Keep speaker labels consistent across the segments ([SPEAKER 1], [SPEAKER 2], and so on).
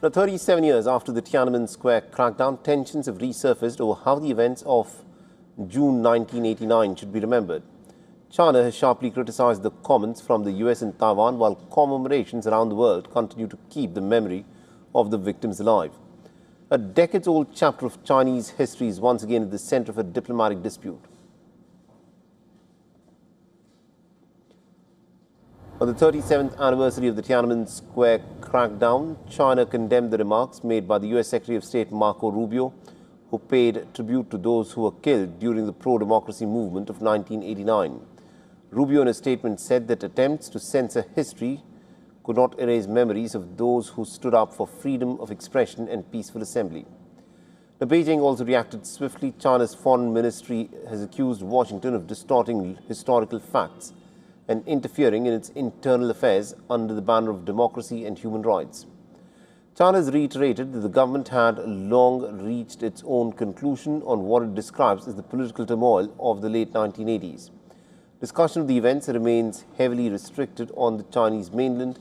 [SPEAKER 1] Now, 37 years after the Tiananmen Square crackdown, tensions have resurfaced over how the events of June 1989 should be remembered. China has sharply criticized the comments from the US and Taiwan, while commemorations around the world continue to keep the memory of the victims alive. A decades-old chapter of Chinese history is once again at the center of a diplomatic dispute. On the 37th anniversary of the Tiananmen Square crackdown, China condemned the remarks made by the US Secretary of State Marco Rubio, who paid tribute to those who were killed during the pro-democracy movement of 1989. Rubio in a statement said that attempts to censor history could not erase memories of those who stood up for freedom of expression and peaceful assembly. Now, Beijing also reacted swiftly. China's foreign ministry has accused Washington of distorting historical facts and interfering in its internal affairs under the banner of democracy and human rights. China has reiterated that the government had long reached its own conclusion on what it describes as the political turmoil of the late 1980s. Discussion of the events remains heavily restricted on the Chinese mainland,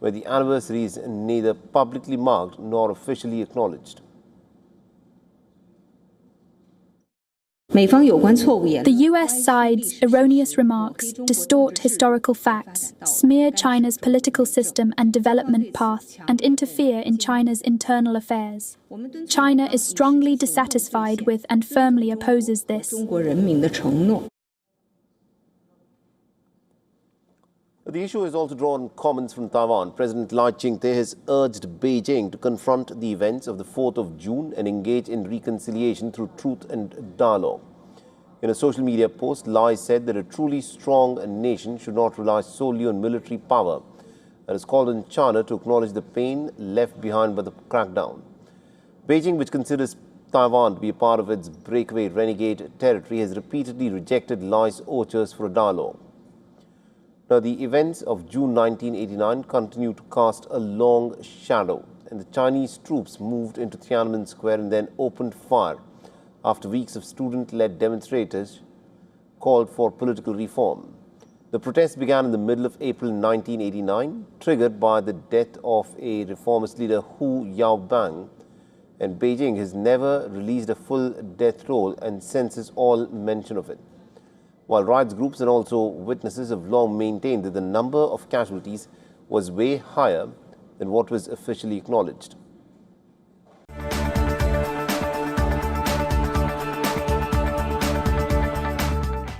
[SPEAKER 1] where the anniversary is neither publicly marked nor officially acknowledged.
[SPEAKER 2] The US side's erroneous remarks distort historical facts, smear China's political system and development path, and interfere in China's internal affairs. China is strongly dissatisfied with and firmly opposes this.
[SPEAKER 1] The issue has also drawn comments from Taiwan. President Lai Ching-te has urged Beijing to confront the events of the 4th of June and engage in reconciliation through truth and dialogue. In a social media post, Lai said that a truly strong nation should not rely solely on military power and has called on China to acknowledge the pain left behind by the crackdown. Beijing, which considers Taiwan to be a part of its breakaway renegade territory, has repeatedly rejected Lai's overtures for a dialogue. Now, the events of June 1989 continue to cast a long shadow, and the Chinese troops moved into Tiananmen Square and then opened fire after weeks of student-led demonstrators called for political reform. The protests began in the middle of April 1989, triggered by the death of a reformist leader, Hu Yaobang, and Beijing has never released a full death roll and censors all mention of it. While rights groups and also witnesses have long maintained that the number of casualties was way higher than what was officially acknowledged.